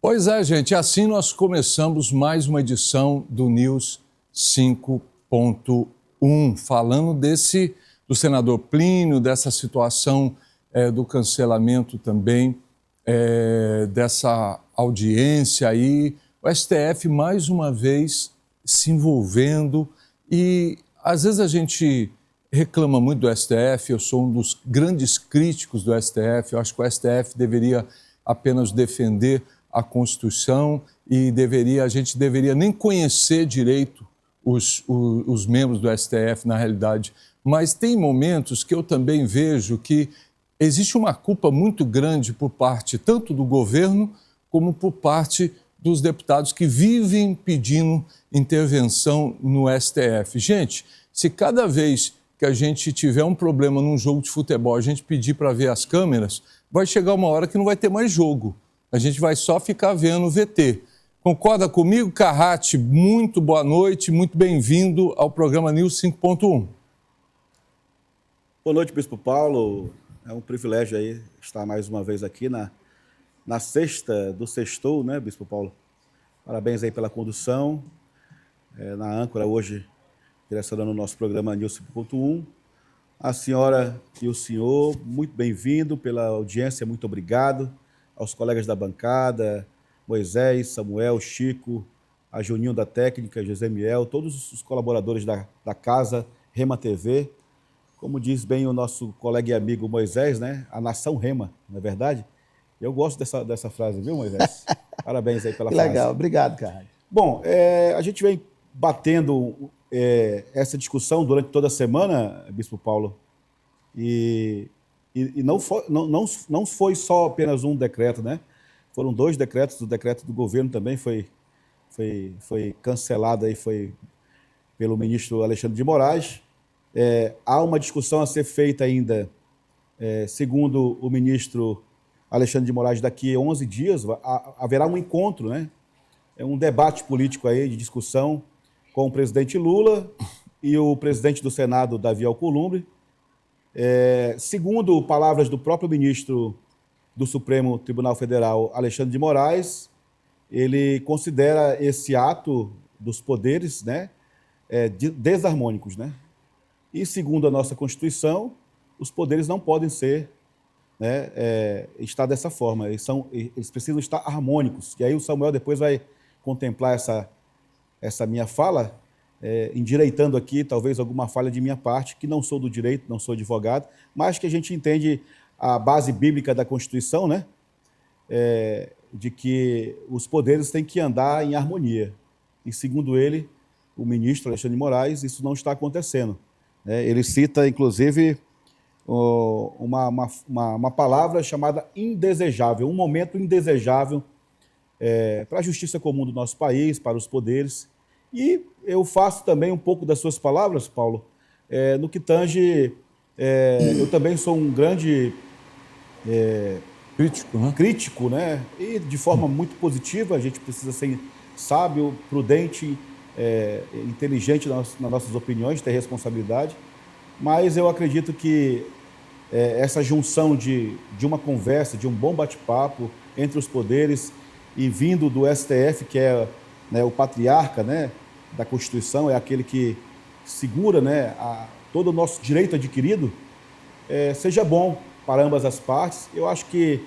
Pois é, gente, assim nós começamos mais uma edição do News 5.1, falando do senador Plínio, dessa situação do cancelamento também, dessa audiência aí, o STF mais uma vez se envolvendo e às vezes a gente reclama muito do STF, eu sou um dos grandes críticos do STF, eu acho que o STF deveria apenas defender a Constituição e a gente deveria nem conhecer direito os membros do STF, na realidade. Mas tem momentos que eu também vejo que existe uma culpa muito grande por parte tanto do governo como por parte dos deputados que vivem pedindo intervenção no STF. Gente, se cada vez que a gente tiver um problema num jogo de futebol, a gente pedir para ver as câmeras, vai chegar uma hora que não vai ter mais jogo. A gente vai só ficar vendo o VT. Concorda comigo, Carrati? Muito boa noite, muito bem-vindo ao programa News 5.1. Boa noite, Bispo Paulo. É um privilégio aí estar mais uma vez aqui na sexta do Sextou, né, Bispo Paulo? Parabéns aí pela condução. Na âncora hoje, direcionando o nosso programa News 5.1. A senhora e o senhor, muito bem-vindo pela audiência, muito obrigado. Aos colegas da bancada, Moisés, Samuel, Chico, a Juninho da técnica, José Miel, todos os colaboradores da casa, Rema TV. Como diz bem o nosso colega e amigo Moisés, né? A nação Rema, não é verdade? Eu gosto dessa frase, viu, Moisés? Parabéns aí pela frase. Legal, obrigado, cara. Bom, a gente vem batendo essa discussão durante toda a semana, Bispo Paulo, e não foi só apenas um decreto, né? Foram 2 decretos, o decreto do governo também foi cancelado aí, foi pelo ministro Alexandre de Moraes. Há uma discussão a ser feita ainda, segundo o ministro Alexandre de Moraes, daqui a 11 dias, haverá um encontro, né? Um debate político aí, de discussão com o presidente Lula e o presidente do Senado, Davi Alcolumbre. Segundo palavras do próprio ministro do Supremo Tribunal Federal, Alexandre de Moraes, ele considera esse ato dos poderes, né, desarmônicos, né? E segundo a nossa Constituição, os poderes não podem ser, né, estar dessa forma, eles precisam estar harmônicos. E aí o Samuel depois vai contemplar essa minha fala, endireitando aqui talvez alguma falha de minha parte, que não sou do direito, não sou advogado, mas que a gente entende a base bíblica da Constituição, né? De que os poderes têm que andar em harmonia. E segundo ele, o ministro Alexandre de Moraes, isso não está acontecendo. Ele cita, inclusive, uma palavra chamada indesejável, um momento indesejável para a justiça comum do nosso país, para os poderes. E eu faço também um pouco das suas palavras, Paulo, no que tange, eu também sou um grande crítico, né? E de forma muito positiva, a gente precisa ser sábio, prudente, inteligente nas nossas opiniões, ter responsabilidade, mas eu acredito que essa junção de uma conversa, de um bom bate-papo entre os poderes e vindo do STF, que é, né, o patriarca, né, da Constituição, é aquele que segura, né, todo o nosso direito adquirido, seja bom para ambas as partes. Eu acho que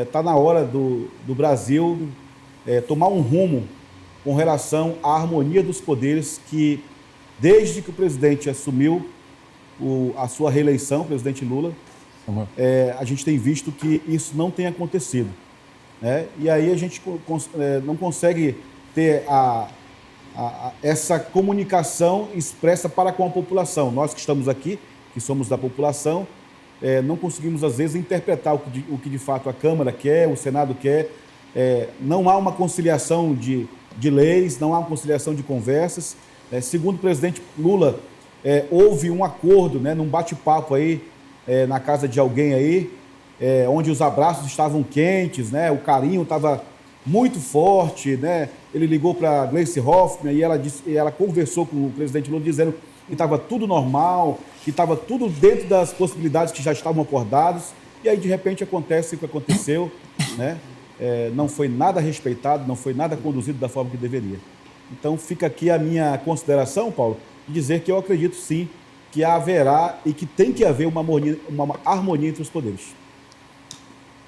está na hora do Brasil tomar um rumo com relação à harmonia dos poderes que, desde que o presidente assumiu a sua reeleição, o presidente Lula, a gente tem visto que isso não tem acontecido, né? E aí a gente não consegue ter essa comunicação expressa para com a população. Nós que estamos aqui, que somos da população, não conseguimos, às vezes, interpretar o que de fato a Câmara quer, o Senado quer. Não há uma conciliação de leis, não há uma conciliação de conversas. Segundo o presidente Lula, houve um acordo, né, num bate-papo aí, na casa de alguém aí, onde os abraços estavam quentes, né, o carinho estava muito forte, né? Ele ligou para Gleice Hoffmann e ela conversou com o presidente Lula dizendo que estava tudo normal, que estava tudo dentro das possibilidades que já estavam acordadas, e aí de repente acontece o que aconteceu, né? não foi nada respeitado, não foi nada conduzido da forma que deveria. Então fica aqui a minha consideração, Paulo, de dizer que eu acredito sim que haverá e que tem que haver uma harmonia entre os poderes.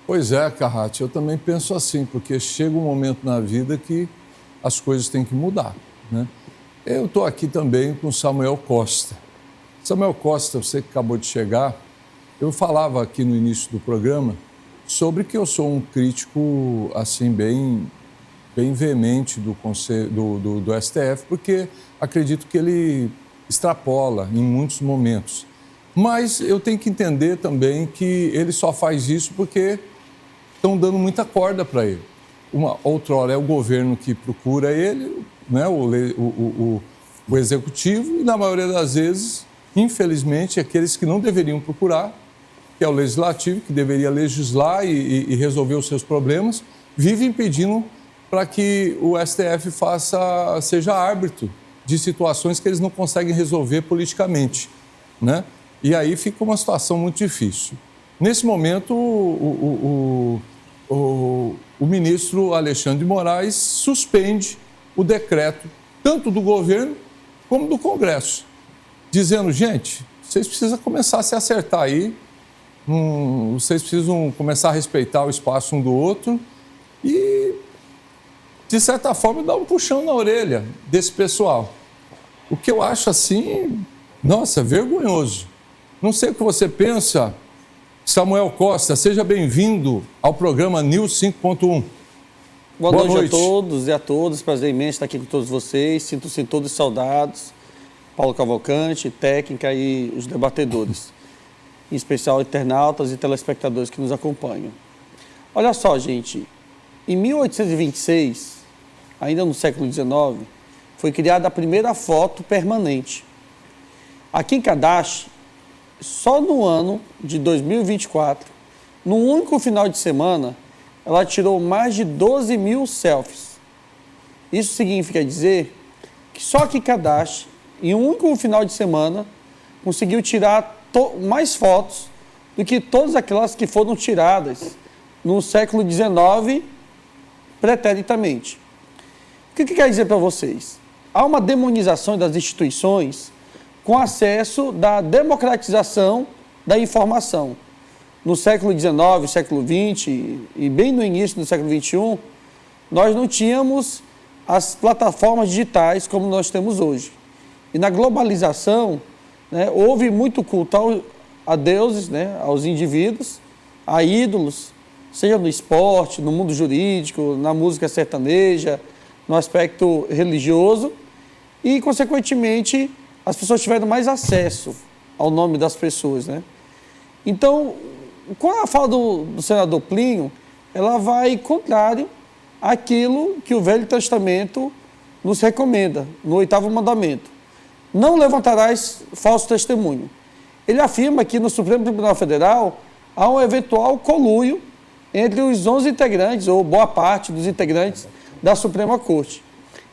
Pois é, Carrati, eu também penso assim, porque chega um momento na vida que as coisas têm que mudar, né? Eu estou aqui também com Samuel Costa. Samuel Costa, você que acabou de chegar, eu falava aqui no início do programa sobre que eu sou um crítico assim bem veemente do STF, porque acredito que ele extrapola em muitos momentos. Mas eu tenho que entender também que ele só faz isso porque estão dando muita corda para ele. Outrora é o governo que procura ele, né, o executivo, e na maioria das vezes, infelizmente, aqueles que não deveriam procurar, que é o legislativo, que deveria legislar e resolver os seus problemas, vivem pedindo para que o STF seja árbitro de situações que eles não conseguem resolver politicamente, né? E aí fica uma situação muito difícil. Nesse momento, o ministro Alexandre de Moraes suspende o decreto, tanto do governo como do Congresso, dizendo, gente, vocês precisam começar a se acertar aí, vocês precisam começar a respeitar o espaço um do outro e, de certa forma, dar um puxão na orelha desse pessoal. O que eu acho, assim, nossa, vergonhoso. Não sei o que você pensa, Samuel Costa, seja bem-vindo ao programa News 5.1. Boa noite a todos e a todas, prazer imenso estar aqui com todos vocês, sinto-se todos saudados, Paulo Cavalcante, técnica e os debatedores, em especial internautas e telespectadores que nos acompanham. Olha só, gente, em 1826, ainda no século XIX, foi criada a primeira foto permanente. A Kim Kardashian, só no ano de 2024, num único final de semana, ela tirou mais de 12 mil selfies. Isso significa dizer que só a Kim Kardashian, em um único final de semana, conseguiu tirar mais fotos do que todas aquelas que foram tiradas no século XIX, preternitamente. O que quer dizer para vocês? Há uma demonização das instituições com acesso da democratização da informação. No século XIX, século XX e bem no início do século XXI, nós não tínhamos as plataformas digitais como nós temos hoje. E na globalização, né, houve muito culto a deuses, né, aos indivíduos, a ídolos, seja no esporte, no mundo jurídico, na música sertaneja, no aspecto religioso, e, consequentemente, as pessoas tiveram mais acesso ao nome das pessoas, né? Então, quando ela fala do senador Plínio, ela vai contrário àquilo que o Velho Testamento nos recomenda, no 8º mandamento. Não levantarás falso testemunho. Ele afirma que no Supremo Tribunal Federal há um eventual conluio entre os 11 integrantes, ou boa parte dos integrantes da Suprema Corte.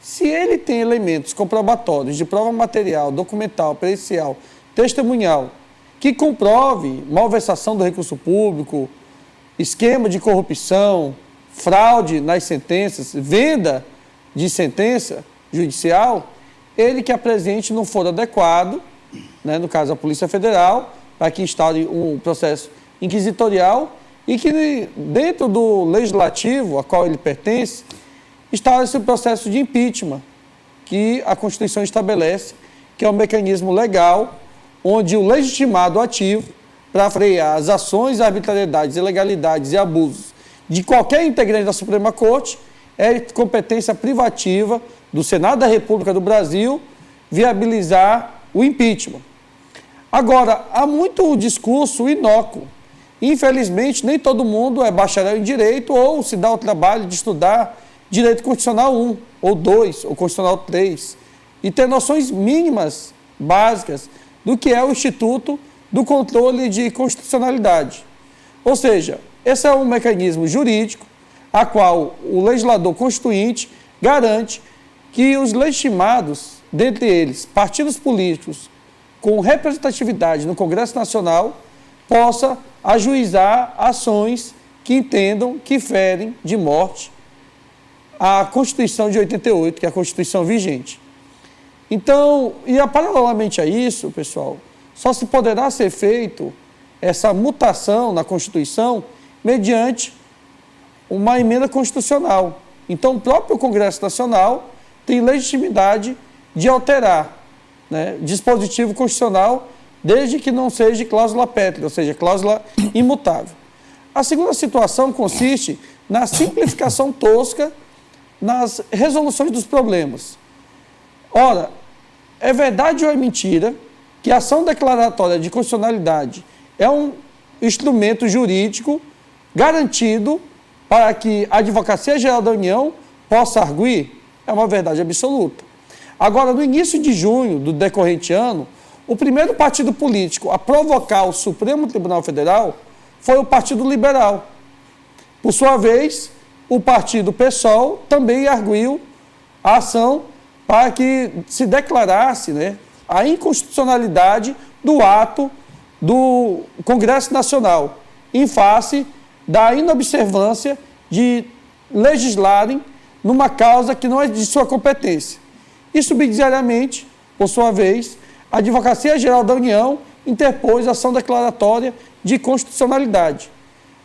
Se ele tem elementos comprobatórios de prova material, documental, pericial, testemunhal, que comprove malversação do recurso público, esquema de corrupção, fraude nas sentenças, venda de sentença judicial, ele que apresente no foro adequado, né, no caso a Polícia Federal, para que instaure um processo inquisitorial e que dentro do legislativo a qual ele pertence, instaura esse processo de impeachment, que a Constituição estabelece, que é um mecanismo legal, onde o legitimado ativo, para frear as ações, arbitrariedades, ilegalidades e abusos de qualquer integrante da Suprema Corte, é competência privativa do Senado da República do Brasil viabilizar o impeachment. Agora, há muito discurso inócuo. Infelizmente, nem todo mundo é bacharel em direito ou se dá o trabalho de estudar Direito Constitucional 1, ou 2, ou Constitucional 3, e ter noções mínimas, básicas, do que é o Instituto do Controle de Constitucionalidade. Ou seja, esse é um mecanismo jurídico a qual o legislador constituinte garante que os legitimados, dentre eles partidos políticos com representatividade no Congresso Nacional, possa ajuizar ações que entendam que ferem de morte a Constituição de 88, que é a Constituição vigente. Então, paralelamente a isso, pessoal, só se poderá ser feito essa mutação na Constituição mediante uma emenda constitucional. Então, o próprio Congresso Nacional tem legitimidade de alterar, né, dispositivo constitucional, desde que não seja cláusula pétrea, ou seja, cláusula imutável. A segunda situação consiste na simplificação tosca nas resoluções dos problemas. Ora, é verdade ou é mentira que a ação declaratória de constitucionalidade é um instrumento jurídico garantido para que a Advocacia Geral da União possa arguir? É uma verdade absoluta. Agora, no início de junho do decorrente ano, o primeiro partido político a provocar o Supremo Tribunal Federal foi o Partido Liberal. Por sua vez, o partido PSOL também arguiu a ação para que se declarasse, né, a inconstitucionalidade do ato do Congresso Nacional, em face da inobservância de legislarem numa causa que não é de sua competência. E, subsidiariamente, por sua vez, a Advocacia Geral da União interpôs ação declaratória de constitucionalidade.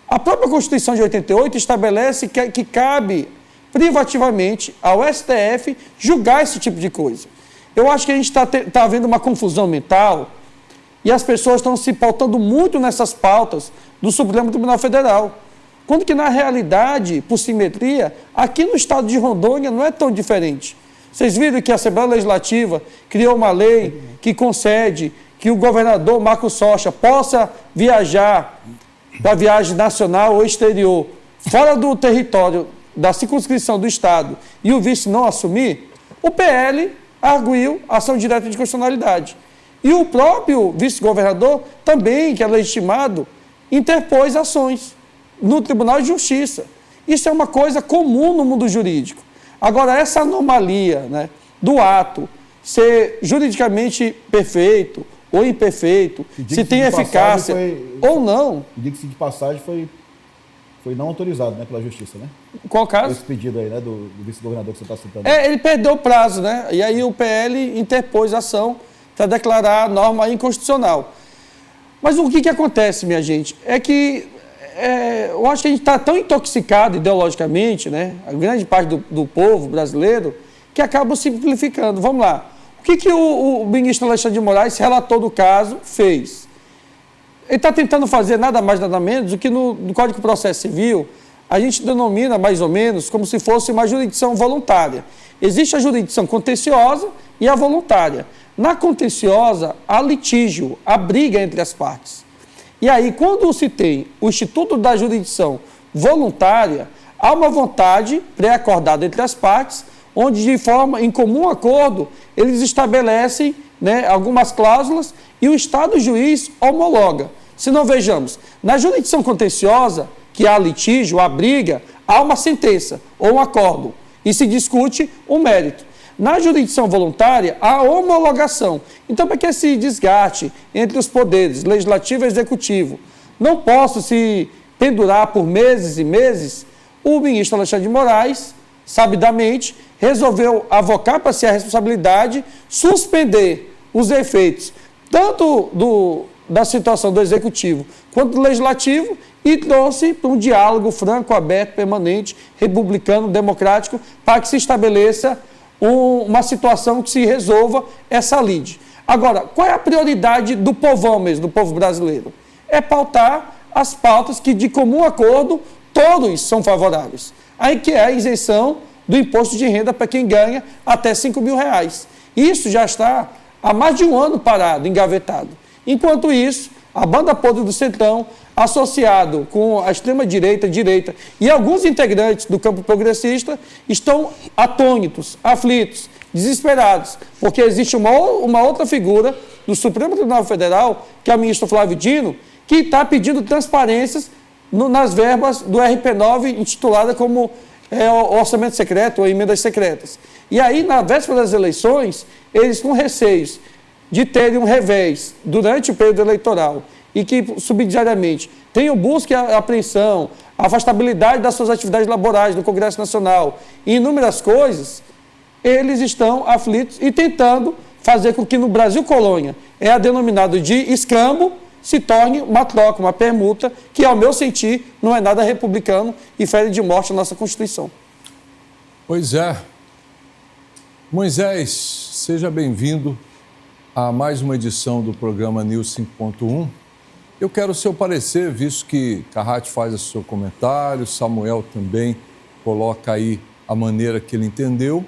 A própria Constituição de 88 estabelece que cabe privativamente ao STF julgar esse tipo de coisa. Eu acho que a gente está havendo uma confusão mental e as pessoas estão se pautando muito nessas pautas do Supremo Tribunal Federal, quando que, na realidade, por simetria, aqui no estado de Rondônia não é tão diferente. Vocês viram que a Assembleia Legislativa criou uma lei que concede que o governador Marcos Rocha possa viajar para viagem nacional ou exterior, fora do território da circunscrição do estado, e o vice não assumir? O PL arguiu ação direta de constitucionalidade. E o próprio vice-governador, também, que é legitimado, interpôs ações no Tribunal de Justiça. Isso é uma coisa comum no mundo jurídico. Agora, essa anomalia, né, do ato ser juridicamente perfeito ou imperfeito, se tem eficácia ou não. Diga-se de passagem, foi não autorizado, né, pela Justiça, né? Qual caso? Esse pedido aí, né, do vice-governador que você está citando. Ele perdeu o prazo, né? E aí o PL interpôs ação para declarar a norma inconstitucional. Mas o que acontece, minha gente, é que eu acho que a gente está tão intoxicado ideologicamente, né, a grande parte do povo brasileiro, que acaba simplificando. Vamos lá. O que o ministro Alexandre de Moraes, relator do caso, fez? Ele está tentando fazer nada mais, nada menos do que no Código de Processo Civil a gente denomina mais ou menos como se fosse uma jurisdição voluntária. Existe a jurisdição contenciosa e a voluntária. Na contenciosa, há litígio, há briga entre as partes. E aí, quando se tem o Instituto da Jurisdição Voluntária, há uma vontade pré-acordada entre as partes, onde, de forma, em comum acordo, eles estabelecem, né, algumas cláusulas e o Estado juiz homologa. Se não vejamos, na jurisdição contenciosa, que há litígio, há briga, há uma sentença ou um acordo e se discute o mérito. Na jurisdição voluntária, há homologação. Então, para que esse desgaste entre os poderes, legislativo e executivo, não possa se pendurar por meses e meses, o ministro Alexandre de Moraes, sabidamente, resolveu avocar para si a responsabilidade, suspender os efeitos, tanto da situação do executivo quanto do legislativo, e trouxe para um diálogo franco, aberto, permanente, republicano, democrático, para que se estabeleça uma situação que se resolva essa lide. Agora, qual é a prioridade do povão mesmo, do povo brasileiro? É pautar as pautas que, de comum acordo, todos são favoráveis. Aí que é a isenção do imposto de renda para quem ganha até R$5.000. Isso já está há mais de um ano parado, engavetado. Enquanto isso, a banda podre do Centrão, associado com a extrema-direita, direita e alguns integrantes do campo progressista, estão atônitos, aflitos, desesperados, porque existe uma outra figura do Supremo Tribunal Federal, que é o ministro Flávio Dino, que está pedindo transparências nas verbas do RP9, intitulada como o orçamento secreto ou emendas secretas. E aí, na véspera das eleições, eles com receios de terem um revés durante o período eleitoral e que, subsidiariamente, tenham busca e apreensão, a afastabilidade das suas atividades laborais no Congresso Nacional e inúmeras coisas, eles estão aflitos e tentando fazer com que no Brasil Colônia, denominado de escambo, se torne uma troca, uma permuta, que, ao meu sentir, não é nada republicano e fere de morte a nossa Constituição. Pois é. Moisés, seja bem-vindo a mais uma edição do programa News 5.1. Eu quero o seu parecer, visto que Carrati faz o seu comentário, Samuel também coloca aí a maneira que ele entendeu,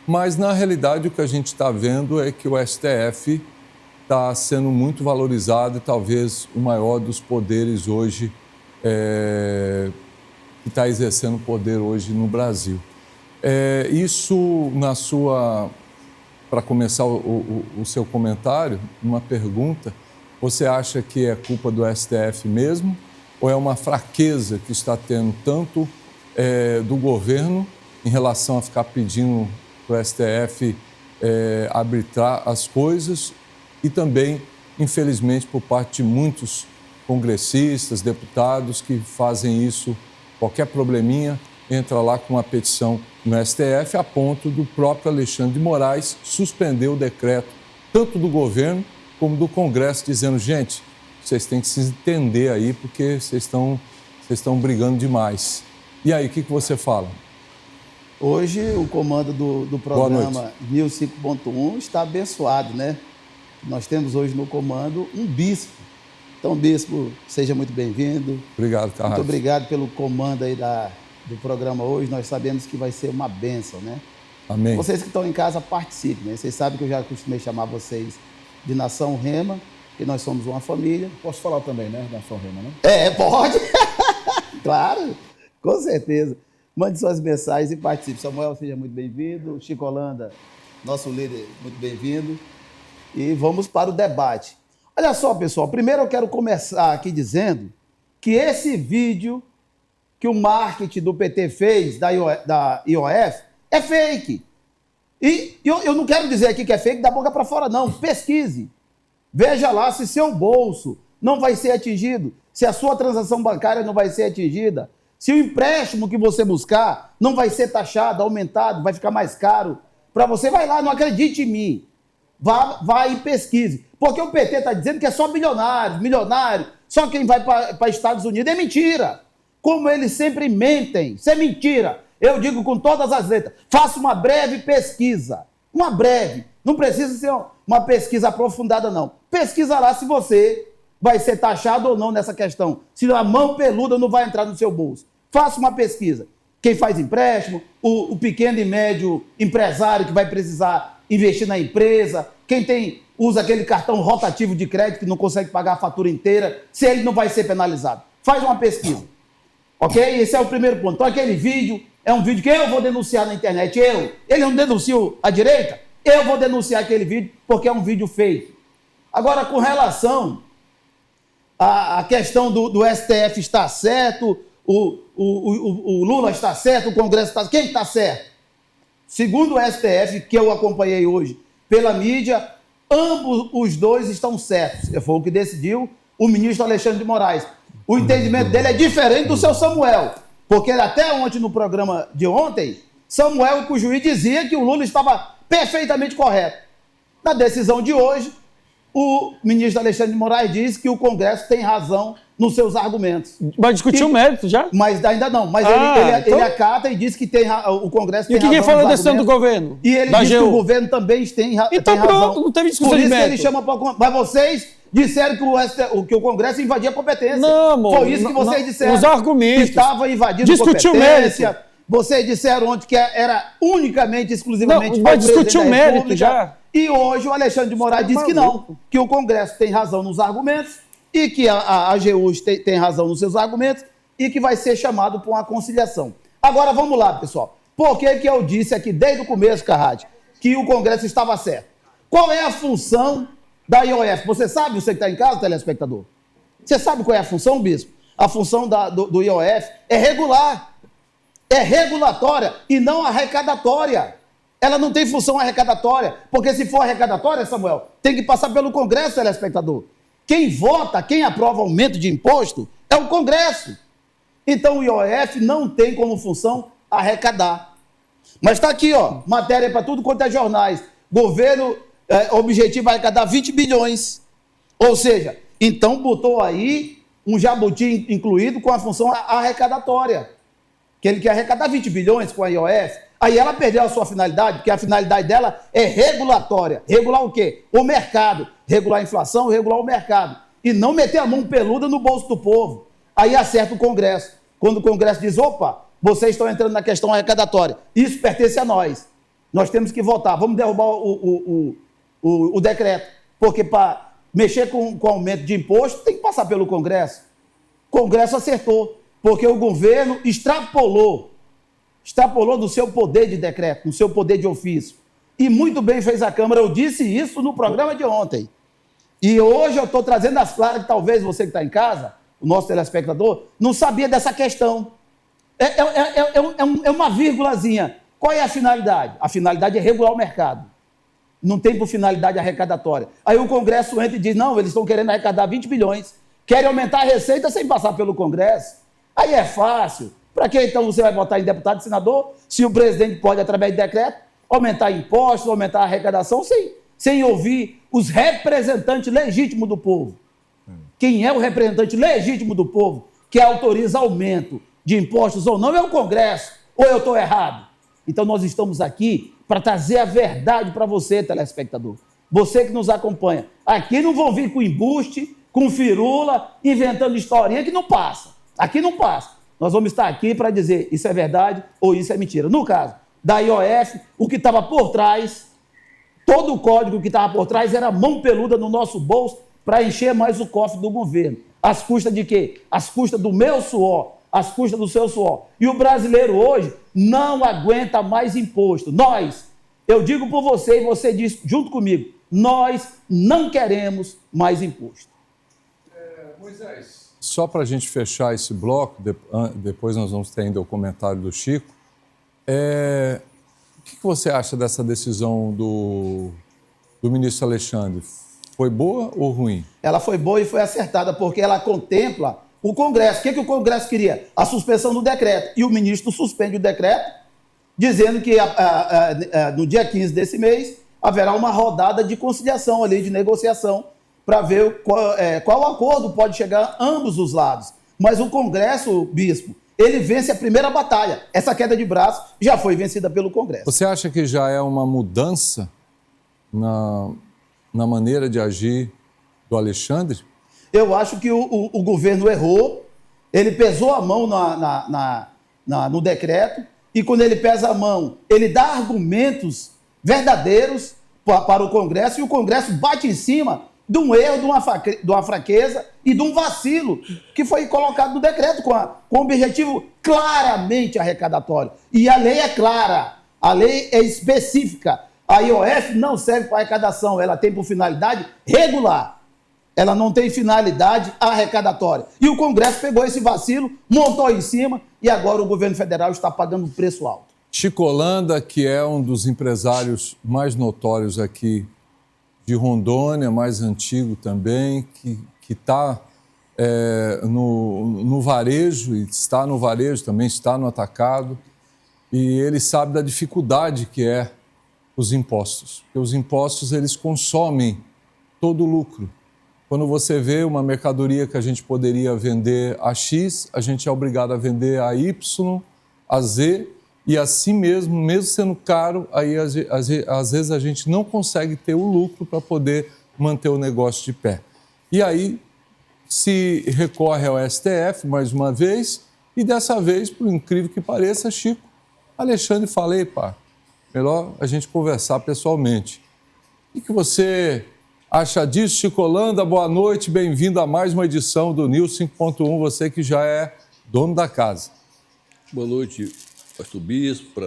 mas, na realidade, o que a gente está vendo é que o STF está sendo muito valorizado e talvez o maior dos poderes hoje, que está exercendo poder hoje no Brasil. Isso, para começar o seu comentário, uma pergunta, você acha que é culpa do STF mesmo ou é uma fraqueza que está tendo tanto do governo em relação a ficar pedindo para o STF arbitrar as coisas e também, infelizmente, por parte de muitos congressistas, deputados que fazem isso, qualquer probleminha, entra lá com uma petição no STF, a ponto do próprio Alexandre de Moraes suspender o decreto, tanto do governo como do Congresso, dizendo, gente, vocês têm que se entender aí, porque vocês estão brigando demais. E aí, o que você fala? Hoje, o comando do programa News 5.1 está abençoado, né? Nós temos hoje no comando um bispo. Então, bispo, seja muito bem-vindo. Obrigado, Carrati. Muito obrigado pelo comando aí do programa hoje. Nós sabemos que vai ser uma bênção, né? Amém. Vocês que estão em casa, participem, né? Vocês sabem que eu já costumei chamar vocês de Nação Rema, que nós somos uma família. Posso falar também, né? Nação Rema, né? Pode. Claro, com certeza. Mande suas mensagens e participe. Samuel, seja muito bem-vindo. Chico Holanda, nosso líder, muito bem-vindo. E vamos para o debate. Olha só, pessoal, primeiro eu quero começar aqui dizendo que esse vídeo que o marketing do PT fez, da IOF, é fake. E eu não quero dizer aqui que é fake da boca para fora, não. Pesquise. Veja lá se seu bolso não vai ser atingido, se a sua transação bancária não vai ser atingida, se o empréstimo que você buscar não vai ser taxado, aumentado, vai ficar mais caro para você. Vai lá, não acredite em mim. Vá e pesquise. Porque o PT está dizendo que é só milionário, só quem vai para Estados Unidos. É mentira. Como eles sempre mentem. Isso é mentira. Eu digo com todas as letras. Faça uma breve pesquisa. Uma breve. Não precisa ser uma pesquisa aprofundada, não. Pesquisa lá se você vai ser taxado ou não nessa questão. Se a mão peluda não vai entrar no seu bolso. Faça uma pesquisa. Quem faz empréstimo, o pequeno e médio empresário que vai precisar investir na empresa, quem usa aquele cartão rotativo de crédito que não consegue pagar a fatura inteira, se ele não vai ser penalizado. Faz uma pesquisa. Ok? Esse é o primeiro ponto. Então, aquele vídeo é um vídeo que eu vou denunciar na internet. Ele não denunciou a direita? Eu vou denunciar aquele vídeo porque é um vídeo fake. Agora, com relação à questão do STF estar certo, o Lula está certo, o Congresso está certo. Quem está certo? Segundo o STF, que eu acompanhei hoje pela mídia, ambos os dois estão certos. Foi o que decidiu o ministro Alexandre de Moraes. O entendimento dele é diferente do seu Samuel, porque até ontem, no programa de ontem, Samuel, o juiz, dizia que o Lula estava perfeitamente correto. Na decisão de hoje, o ministro Alexandre de Moraes diz que o Congresso tem razão nos seus argumentos. Mas discutiu o mérito já? Mas ainda não. Mas ele acata e diz que o Congresso tem razão. E quem falou da decisão do governo? E ele diz que o governo também tem razão. Então pronto, não teve discussão de mérito. Por isso que ele chama... Mas vocês disseram que o Congresso invadia a competência. Não, amor. Foi isso que vocês disseram. Os argumentos. Que estava invadindo discutiu competência. Mérito. Vocês disseram ontem que era unicamente, exclusivamente... Não, mas discutiu mérito já. E hoje o Alexandre de Moraes diz que não, que o Congresso tem razão nos argumentos e que a AGU tem razão nos seus argumentos e que vai ser chamado para uma conciliação. Agora vamos lá, pessoal. Por que eu disse aqui desde o começo, Carrati, que o Congresso estava certo? Qual é a função da IOF? Você sabe, você que está em casa, telespectador? Você sabe qual é a função, bispo? A função do IOF é regular, é regulatória e não arrecadatória. Ela não tem função arrecadatória, porque se for arrecadatória, Samuel, tem que passar pelo Congresso, telespectador. quem vota, quem aprova aumento de imposto é o Congresso. Então o IOF não tem como função arrecadar. Mas está aqui, ó, matéria para tudo quanto é jornais. Governo objetivo é arrecadar 20 bilhões. Ou seja, então botou aí um jabuti incluído com a função arrecadatória. Que ele quer arrecadar 20 bilhões com a IOF. Aí ela perdeu a sua finalidade, porque a finalidade dela é regulatória. Regular o quê? O mercado. Regular a inflação, regular o mercado. E não meter a mão peluda no bolso do povo. Aí acerta o Congresso. Quando o Congresso diz, opa, vocês estão entrando na questão arrecadatória. Isso pertence a nós. Nós temos que votar. Vamos derrubar o decreto. Porque para mexer com aumento de imposto, tem que passar pelo Congresso. O Congresso acertou. Porque o governo extrapolou do seu poder de decreto, do seu poder de ofício. E muito bem fez a Câmara. Eu disse isso no programa de ontem. E hoje eu estou trazendo as claras que talvez você que está em casa, o nosso telespectador, não sabia dessa questão. É uma vírgulazinha. Qual é a finalidade? A finalidade é regular o mercado. Não tem por finalidade arrecadatória. Aí o Congresso entra e diz, não, eles estão querendo arrecadar 20 bilhões. Querem aumentar a receita sem passar pelo Congresso. Aí é fácil. Para que então você vai votar em deputado e senador, se o presidente pode, através de decreto, aumentar impostos, aumentar a arrecadação, sem ouvir os representantes legítimos do povo? Quem é o representante legítimo do povo que autoriza aumento de impostos ou não é o Congresso. Ou eu estou errado? Então nós estamos aqui para trazer a verdade para você, telespectador. Você que nos acompanha. Aqui não vão vir com embuste, com firula, inventando historinha que não passa. Aqui não passa. Nós vamos estar aqui para dizer isso é verdade ou isso é mentira. No caso da IOF, o que estava por trás, todo o código que estava por trás era mão peluda no nosso bolso para encher mais o cofre do governo. Às custas de quê? Às custas do meu suor, às custas do seu suor. E o brasileiro hoje não aguenta mais imposto. Eu digo por você e você diz junto comigo, nós não queremos mais imposto. Moisés, só para a gente fechar esse bloco, depois nós vamos ter ainda o comentário do Chico. O que você acha dessa decisão do ministro Alexandre? Foi boa ou ruim? Ela foi boa e foi acertada, porque ela contempla o Congresso. O que o Congresso queria? A suspensão do decreto. E o ministro suspende o decreto, dizendo que no dia 15 desse mês haverá uma rodada de conciliação ali, de negociação, para ver qual acordo pode chegar a ambos os lados. Mas o Congresso, bispo, ele vence a primeira batalha. Essa queda de braço já foi vencida pelo Congresso. Você acha que já é uma mudança na maneira de agir do Alexandre? Eu acho que o governo errou, ele pesou a mão no decreto, e quando ele pesa a mão, ele dá argumentos verdadeiros para o Congresso, e o Congresso bate em cima de um erro, de uma fraqueza e de um vacilo que foi colocado no decreto com o objetivo claramente arrecadatório. E a lei é clara, a lei é específica. A IOF não serve para arrecadação, ela tem por finalidade regular. Ela não tem finalidade arrecadatória. E o Congresso pegou esse vacilo, montou em cima e agora o governo federal está pagando um preço alto. Chico Holanda, que é um dos empresários mais notórios aqui de Rondônia, mais antigo também, que está no varejo, e está no varejo também, está no atacado, e ele sabe da dificuldade que é os impostos. Porque os impostos, eles consomem todo o lucro. Quando você vê uma mercadoria que a gente poderia vender a X, a gente é obrigado a vender a Y, a Z, e assim mesmo sendo caro, aí às vezes a gente não consegue ter o lucro para poder manter o negócio de pé. E aí se recorre ao STF mais uma vez, e dessa vez, por incrível que pareça, Chico, Alexandre falei, pá, melhor a gente conversar pessoalmente. O que você acha disso, Chico Holanda? Boa noite, bem-vindo a mais uma edição do News 5.1, você que já é dono da casa. Boa noite, Pastor Bispo,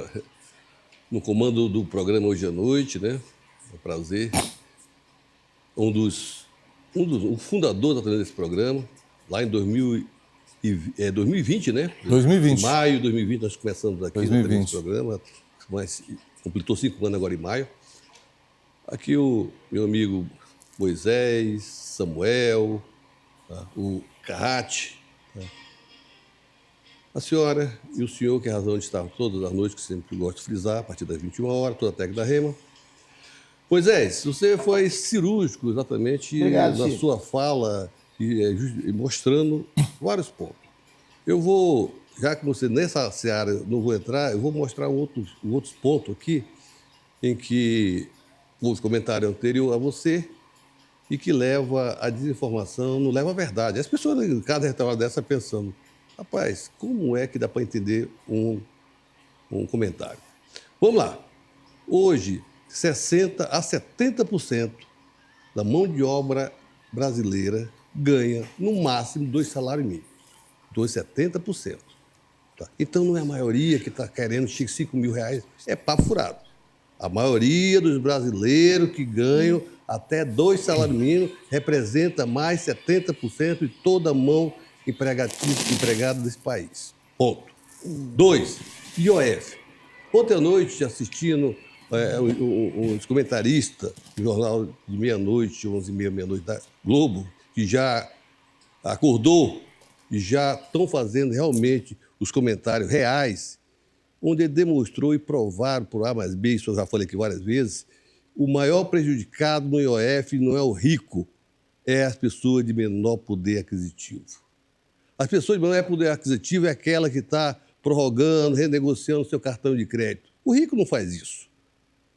no comando do programa hoje à noite, né? É um prazer. O fundador desse programa, lá em 2020, né? 2020. Em maio de 2020, nós começamos aqui 2020. nesse programa, mas completou 5 anos agora em maio. Aqui o meu amigo Moisés, Samuel, tá? O Carrate, tá? A senhora e o senhor, que é a razão de estar todas as noites, que sempre gosto de frisar, a partir das 21 horas, toda a técnica da Rema. Moisés, você foi cirúrgico exatamente Obrigado, na Chico. sua fala e mostrando vários pontos. Eu vou, já que você nessa seara não vou entrar, eu vou mostrar outros pontos aqui em que houve comentário anterior a você e que leva a desinformação, não leva à verdade. As pessoas em cada restaurante dessa pensando, rapaz, como é que dá para entender um comentário? Vamos lá. Hoje, 60% a 70% da mão de obra brasileira ganha, no máximo, 2 salários mínimos. 2,70%. Tá? Então, não é a maioria que está querendo R$5.000, é papo furado. A maioria dos brasileiros que ganham até 2 salários mínimos representa mais 70% de toda a mão empregada desse país. Ponto. 2. IOF. Ontem à noite, assistindo os comentaristas do jornal de meia-noite, 11h30, meia-noite da Globo, que já acordou e já estão fazendo realmente os comentários reais, onde ele demonstrou e provaram por A mais B, isso eu já falei aqui várias vezes, o maior prejudicado no IOF não é o rico, é as pessoas de menor poder aquisitivo. As pessoas de menor poder aquisitivo é aquela que está prorrogando, renegociando seu cartão de crédito. O rico não faz isso.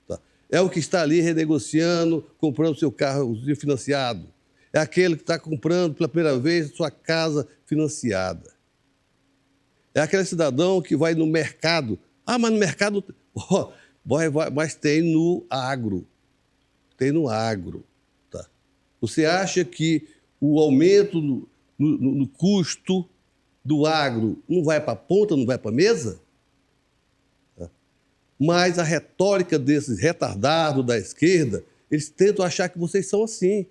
Tá? É o que está ali renegociando, comprando seu carro financiado. É aquele que está comprando pela primeira vez sua casa financiada. É aquele cidadão que vai no mercado. Ah, mas no mercado... Oh, mas tem no agro. Tem no agro. Tá? Você acha que o aumento no custo do agro não vai para a ponta, não vai para a mesa? Tá? Mas a retórica desses retardados da esquerda, eles tentam achar que vocês são assim,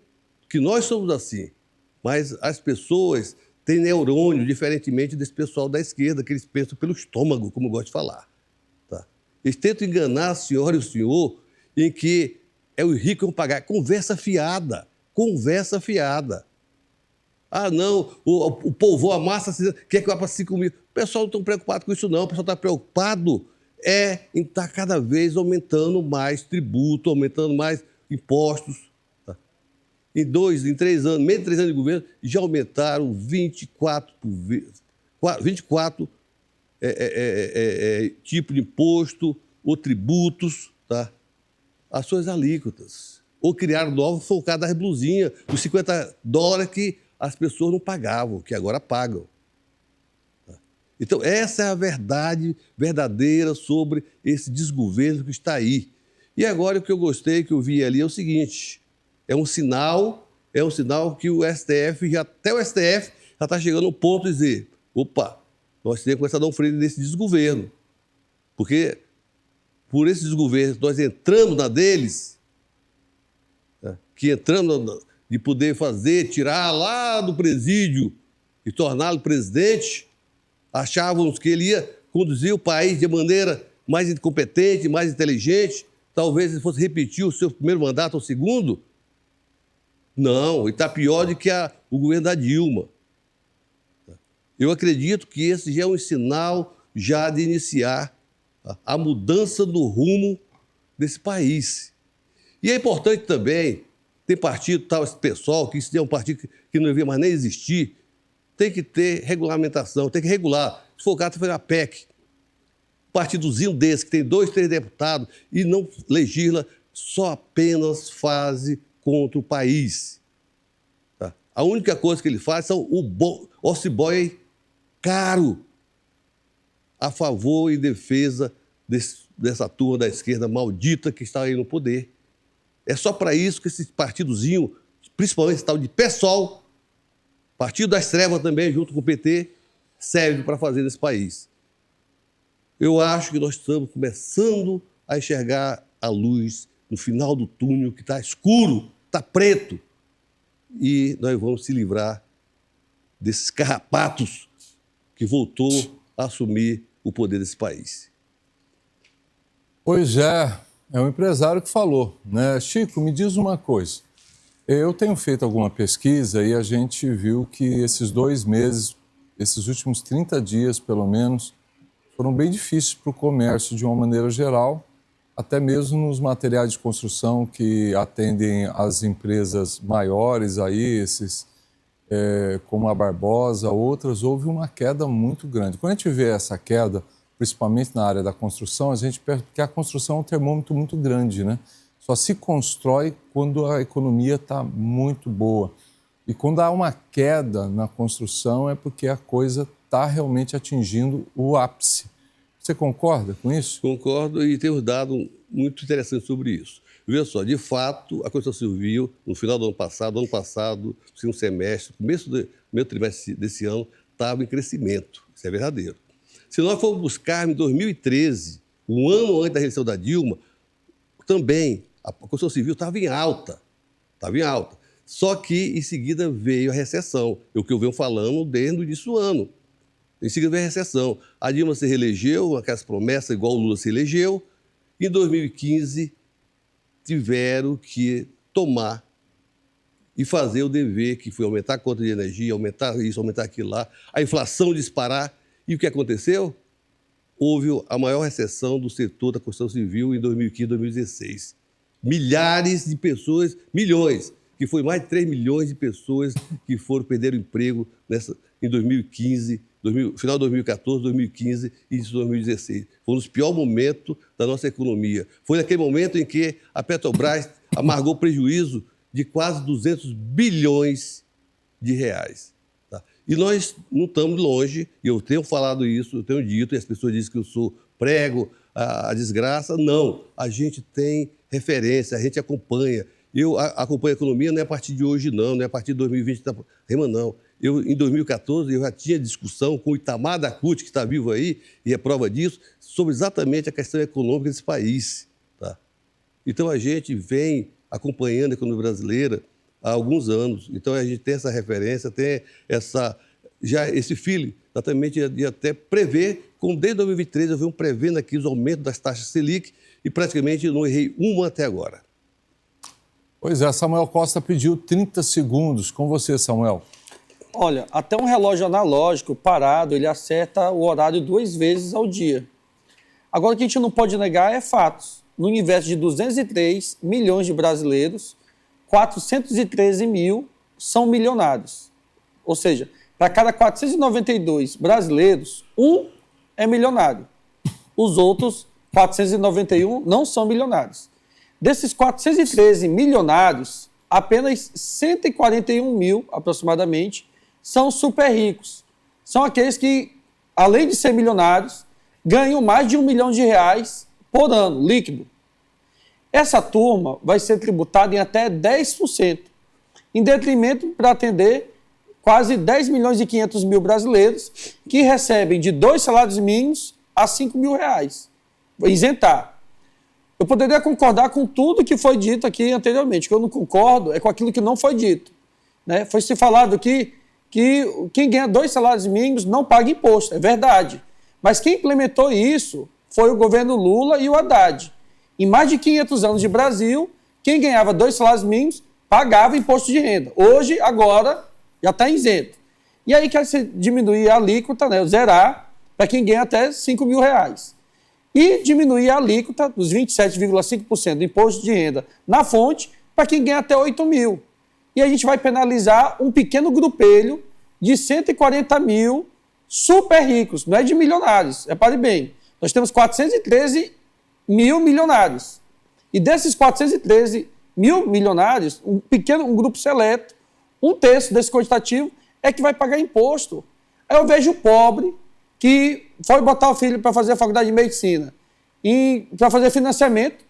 que nós somos assim. Mas as pessoas têm neurônio, diferentemente desse pessoal da esquerda, que eles pensam pelo estômago, como eu gosto de falar. Tá? Eles tentam enganar a senhora e o senhor em que é o rico que vão pagar. Conversa fiada. Conversa fiada. Ah, não, o povo, a massa, quer que vá para 5 mil. O pessoal não está preocupado com isso, não. O pessoal está preocupado em estar cada vez aumentando mais tributo, aumentando mais impostos. Tá? Em 3 anos, menos de 3 anos de governo, já aumentaram 24 tipos de imposto ou tributos, tá? As suas alíquotas. Ou criaram novos focados das blusinhas, os $50 que as pessoas não pagavam, que agora pagam. Então, essa é a verdade verdadeira sobre esse desgoverno que está aí. E agora o que eu gostei, que eu vi ali, é o seguinte, é um sinal que o STF, até o STF, já está chegando ao ponto de dizer, opa, nós temos que começar a dar um freio nesse desgoverno. Porque por esse desgoverno, nós entramos na deles, que entramos de poder tirar lá do presídio e torná-lo presidente, achávamos que ele ia conduzir o país de maneira mais incompetente, mais inteligente, talvez ele fosse repetir o seu primeiro mandato ou segundo. Não, ele está pior do que o governo da Dilma. Eu acredito que esse já é um sinal já de iniciar a mudança do rumo desse país. E é importante também, tem partido, tal, esse pessoal, que isso é um partido que não devia mais nem existir, tem que ter regulamentação, tem que regular. Se for o caso, fazer a PEC. Um partidozinho desse, que tem 2, 3 deputados e não legisla, só apenas faz contra o país. Tá? A única coisa que ele faz são o office boy caro a favor e defesa dessa turma da esquerda maldita que está aí no poder. É só para isso que esse partidozinho, principalmente esse tal de PSOL, Partido das Trevas também, junto com o PT, serve para fazer nesse país. Eu acho que nós estamos começando a enxergar a luz no final do túnel, que está escuro, está preto, e nós vamos se livrar desses carrapatos que voltou a assumir o poder desse país. Pois é um empresário que falou, né? Chico, me diz uma coisa. Eu tenho feito alguma pesquisa e a gente viu que esses 2 meses, esses últimos 30 dias pelo menos, foram bem difíceis para o comércio de uma maneira geral, até mesmo nos materiais de construção que atendem as empresas maiores aí, como a Barbosa, outras, houve uma queda muito grande. Quando a gente vê essa queda, principalmente na área da construção, a gente percebe que a construção é um termômetro muito grande, né? Só se constrói quando a economia está muito boa. E quando há uma queda na construção é porque a coisa está realmente atingindo o ápice. Você concorda com isso? Concordo, e tem um dado muito interessante sobre isso. Veja só, de fato, a construção civil, no final do ano passado, segundo semestre, começo do primeiro trimestre desse ano, estava em crescimento. Isso é verdadeiro. Se nós formos buscar em 2013, um ano antes da reeleição da Dilma, também a construção civil estava em alta. Estava em alta. Só que, em seguida, veio a recessão. É o que eu venho falando desde o início do ano. Em seguida veio a recessão. A Dilma se reelegeu, aquelas promessas, igual o Lula se elegeu. Em 2015, tiveram que tomar e fazer o dever, que foi aumentar a conta de energia, aumentar isso, aumentar aquilo lá, a inflação disparar. E o que aconteceu? Houve a maior recessão do setor da construção civil em 2015, 2016. Milhares de pessoas, milhões, que foi mais de 3 milhões de pessoas que perderam emprego em 2015, final de 2014, 2015 e início de 2016. Foi um dos piores momentos da nossa economia. Foi naquele momento em que a Petrobras amargou prejuízo de quase 200 bilhões de reais. Tá? E nós não estamos longe, e eu tenho falado isso, eu tenho dito, e as pessoas dizem que eu prego a desgraça. Não, a gente tem referência, a gente acompanha. Eu acompanho a economia não é a partir de hoje, não é a partir de 2020 da rema, não. Em 2014, eu já tinha discussão com o Itamar da CUT, que está vivo aí, e é prova disso, sobre exatamente a questão econômica desse país. Tá? Então, a gente vem acompanhando a economia brasileira há alguns anos. Então, a gente tem essa referência, tem esse feeling, exatamente, de até prever, como desde 2023 eu venho prevendo aqui os aumentos das taxas Selic, e praticamente eu não errei uma até agora. Pois é, Samuel Costa pediu 30 segundos. Com você, Samuel. Olha, até um relógio analógico parado, ele acerta o horário 2 vezes ao dia. Agora, o que a gente não pode negar é fatos. No universo de 203 milhões de brasileiros, 413 mil são milionários. Ou seja, para cada 492 brasileiros, um é milionário. Os outros 491 não são milionários. Desses 413 milionários, apenas 141 mil, aproximadamente, são super ricos. São aqueles que, além de ser milionários, ganham mais de R$1 milhão por ano, líquido. Essa turma vai ser tributada em até 10%, em detrimento para atender quase 10 milhões e 500 mil brasileiros que recebem de 2 salários mínimos a R$5 mil. Isentar. Eu poderia concordar com tudo que foi dito aqui anteriormente. O que eu não concordo é com aquilo que não foi dito. Né? Foi se falado que quem ganha 2 salários mínimos não paga imposto. É verdade. Mas quem implementou isso foi o governo Lula e o Haddad. Em mais de 500 anos de Brasil, quem ganhava 2 salários mínimos pagava imposto de renda. Hoje, agora, já está isento. E aí quer se diminuir a alíquota, né, zerar, para quem ganha até R$5 mil. E diminuir a alíquota dos 27,5% do imposto de renda na fonte para quem ganha até 8 mil. E a gente vai penalizar um pequeno grupelho de 140 mil super ricos, não é de milionários, repare bem. Nós temos 413 mil milionários. E desses 413 mil milionários, um grupo seleto, 1/3 desse quantitativo é que vai pagar imposto. Aí eu vejo o pobre que foi botar o filho para fazer a faculdade de medicina e para fazer financiamento,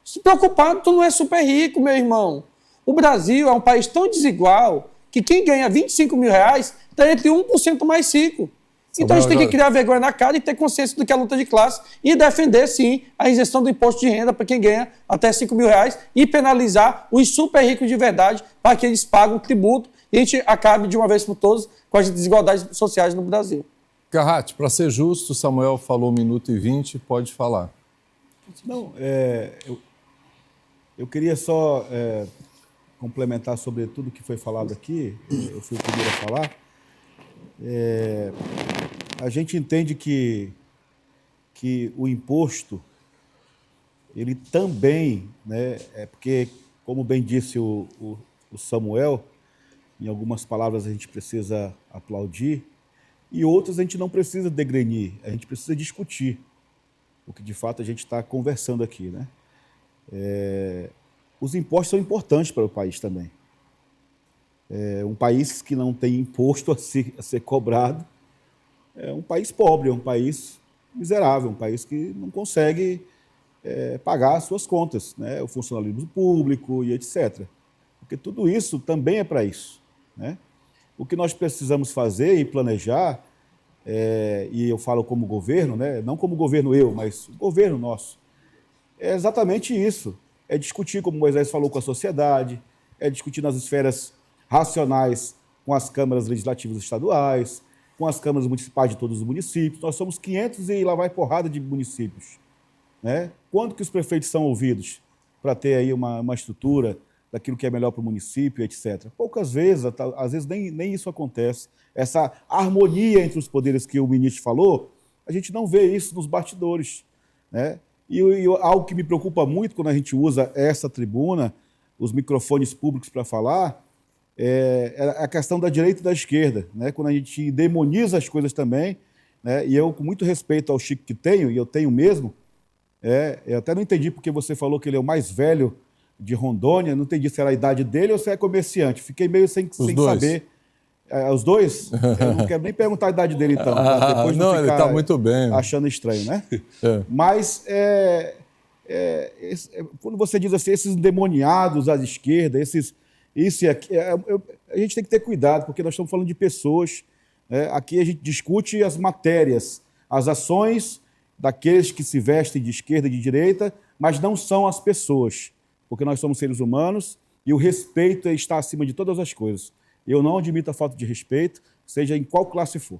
se preocupado, tu não é super rico, meu irmão. O Brasil é um país tão desigual que quem ganha R$25 mil está entre 1% mais rico. Então a gente tem que criar vergonha na cara e ter consciência do que é a luta de classe e defender, sim, a isenção do imposto de renda para quem ganha até R$5 mil e penalizar os super ricos de verdade para que eles paguem tributo e a gente acabe de uma vez por todas com as desigualdades sociais no Brasil. Carrati, para ser justo, Samuel falou 1 minuto e 20, pode falar. Não, eu queria só complementar sobre tudo que foi falado aqui, eu fui o primeiro a falar, a gente entende que o imposto, ele também, né, porque, como bem disse o Samuel, em algumas palavras a gente precisa aplaudir e outras a gente não precisa degrenir, a gente precisa discutir o que de fato a gente está conversando aqui, né? Os impostos são importantes para o país também. Um país que não tem imposto a ser cobrado é um país pobre, é um país miserável, um país que não consegue pagar as suas contas, né? O funcionalismo público e etc. Porque tudo isso também é para isso, né? O que nós precisamos fazer e planejar, e eu falo como governo, né? Não como governo mas o governo nosso, é exatamente isso. É discutir, como Moisés falou, com a sociedade, é discutir nas esferas racionais com as câmaras legislativas estaduais, com as câmaras municipais de todos os municípios. Nós somos 500 e lá vai porrada de municípios, né? Quando que os prefeitos são ouvidos para ter aí uma estrutura daquilo que é melhor para o município, etc. Poucas vezes, às vezes nem isso acontece. Essa harmonia entre os poderes que o ministro falou, a gente não vê isso nos bastidores, né? E algo que me preocupa muito quando a gente usa essa tribuna, os microfones públicos para falar, é a questão da direita e da esquerda, né? Quando a gente demoniza as coisas também, né? E eu, com muito respeito ao Chico que tenho, e eu tenho mesmo, eu até não entendi porque você falou que ele é o mais velho de Rondônia, não entendi se era a idade dele ou se é comerciante. Fiquei meio sem saber. Os dois? Eu não quero nem perguntar a idade dele, então. Depois não, ele está muito bem. Achando estranho, né? Mas, quando você diz assim, esses endemoniados à esquerda, isso e aquilo, a gente tem que ter cuidado, porque nós estamos falando de pessoas. Aqui a gente discute as matérias, as ações daqueles que se vestem de esquerda e de direita, mas não são as pessoas, porque nós somos seres humanos e o respeito está acima de todas as coisas. Eu não admito a falta de respeito, seja em qual classe for.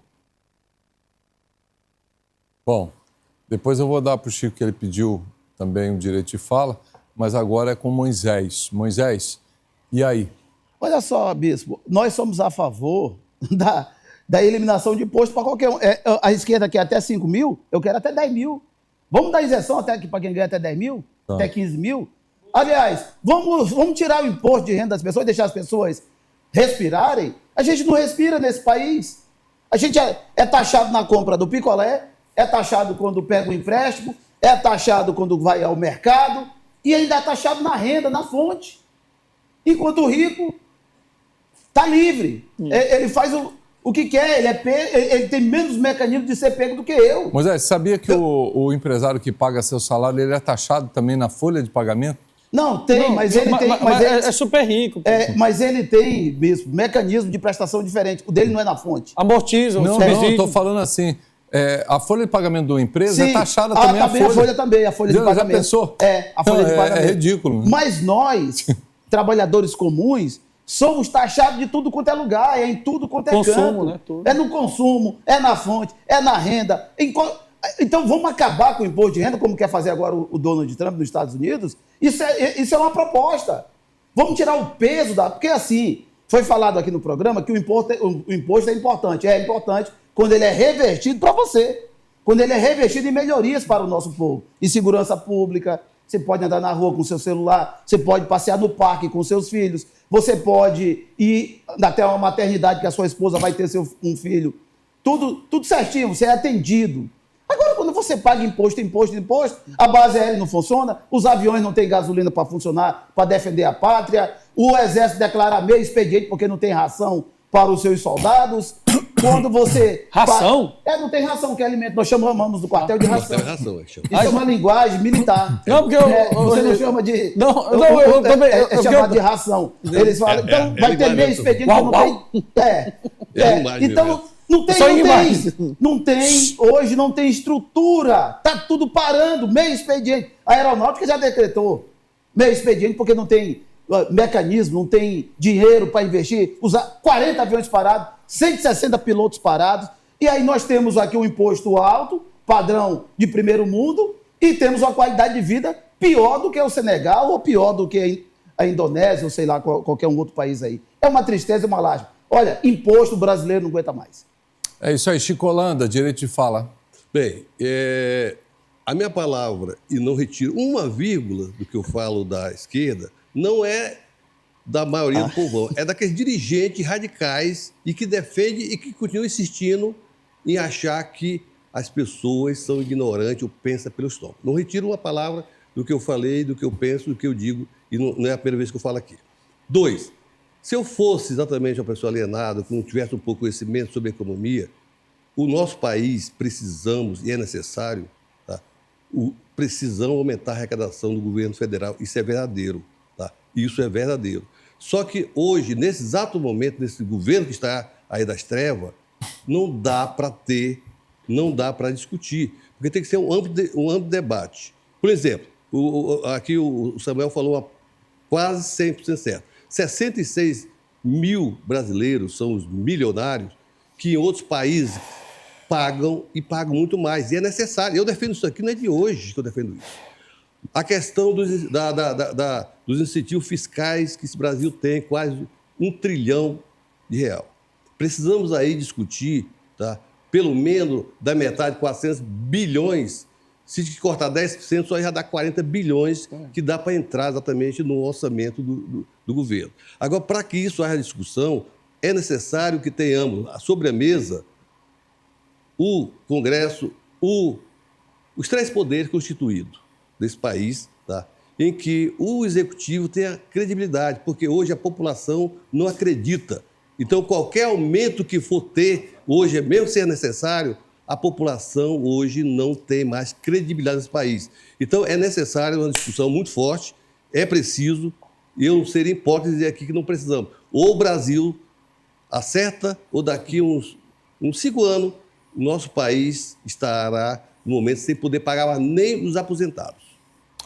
Bom, depois eu vou dar para o Chico, que ele pediu também o direito de fala, mas agora é com Moisés. Moisés, e aí? Olha só, bispo, nós somos a favor da eliminação de imposto para qualquer um. A esquerda quer até 5 mil, eu quero até 10 mil. Vamos dar isenção até para quem ganha até 10 mil, até 15 mil? Aliás, vamos tirar o imposto de renda das pessoas e deixar as pessoas respirarem? A gente não respira nesse país. A gente é taxado na compra do picolé, é taxado quando pega o empréstimo, é taxado quando vai ao mercado e ainda é taxado na renda, na fonte. Enquanto o rico está livre. Ele faz o que quer, ele tem menos mecanismo de ser pego do que eu. Moisés, sabia que o empresário que paga seu salário, ele é taxado também na folha de pagamento? Não, tem, mas ele tem... Mas ele, é super rico. Mas ele tem, bispo, mecanismo de prestação diferente. O dele não é na fonte. Amortiza, não, estou falando assim, a folha de pagamento de uma empresa é taxada também a folha. A folha de pagamento. Já pensou? A folha de pagamento. É ridículo. Né? Mas nós, trabalhadores comuns, somos taxados de tudo quanto é lugar, em tudo quanto é canto. Né? Tudo. É no consumo, é na fonte, é na renda. Então vamos acabar com o imposto de renda, como quer fazer agora o Donald Trump nos Estados Unidos? Isso é uma proposta. Vamos tirar o peso Porque assim, foi falado aqui no programa que o imposto é importante. É importante quando ele é revertido para você. Quando ele é revertido em melhorias para o nosso povo. Em segurança pública, você pode andar na rua com seu celular, você pode passear no parque com seus filhos, você pode ir até uma maternidade que a sua esposa vai ter um filho. Tudo certinho, você é atendido. Agora, quando você paga imposto, a base aérea não funciona, os aviões não têm gasolina para funcionar, para defender a pátria, o exército declara meio expediente porque não tem ração para os seus soldados. Quando você... Ração? Não tem ração, que é alimento. Nós chamamos do quartel de ração. Isso é é uma linguagem militar. Não, porque você não chama de... eu também... É chamado de ração. Eles falam, então vai ter meio expediente que não tem... Então... Hoje não tem estrutura, está tudo parando, meio expediente. A aeronáutica já decretou meio expediente porque não tem mecanismo, não tem dinheiro para investir, usar 40 aviões parados, 160 pilotos parados, e aí nós temos aqui um imposto alto, padrão de primeiro mundo, e temos uma qualidade de vida pior do que o Senegal ou pior do que a Indonésia ou sei lá, qualquer um outro país aí. É uma tristeza e uma lástima. Olha, imposto brasileiro não aguenta mais. É isso aí, Chico Holanda, direito de fala. Bem, a minha palavra, e não retiro uma vírgula do que eu falo da esquerda, não é da maioria do povão, é daqueles dirigentes radicais e que defendem e que continuam insistindo em achar que as pessoas são ignorantes ou pensam pelo estômago. Não retiro uma palavra do que eu falei, do que eu penso, do que eu digo, e não é a primeira vez que eu falo aqui. 2, se eu fosse exatamente uma pessoa alienada, que não tivesse um pouco de conhecimento sobre economia, o nosso país precisamos, e é necessário, tá? Precisamos aumentar a arrecadação do governo federal. Isso é verdadeiro. Tá? Isso é verdadeiro. Só que hoje, nesse exato momento, nesse governo que está aí das trevas, não dá para discutir, porque tem que ser um amplo debate. Por exemplo, aqui o Samuel falou quase 100% certo. 66 mil brasileiros são os milionários que em outros países pagam e pagam muito mais. E é necessário. Eu defendo isso aqui, não é de hoje que eu defendo isso. A questão dos incentivos fiscais que esse Brasil tem, quase R$1 trilhão. Precisamos aí discutir, tá? Pelo menos da metade, 400 bilhões. Se cortar 10%, só já dá 40 bilhões que dá para entrar exatamente no orçamento do governo. Agora, para que isso haja discussão, é necessário que tenhamos sobre a mesa o Congresso, os 3 poderes constituídos desse país, tá? Em que o Executivo tenha credibilidade, porque hoje a população não acredita. Então, qualquer aumento que for ter hoje, mesmo ser necessário, a população hoje não tem mais credibilidade nesse país. Então, é necessário uma discussão muito forte, é preciso, e eu não seria hipócrita dizer aqui que não precisamos. Ou o Brasil acerta, ou daqui uns 5 anos, o nosso país estará no momento sem poder pagar nem os aposentados.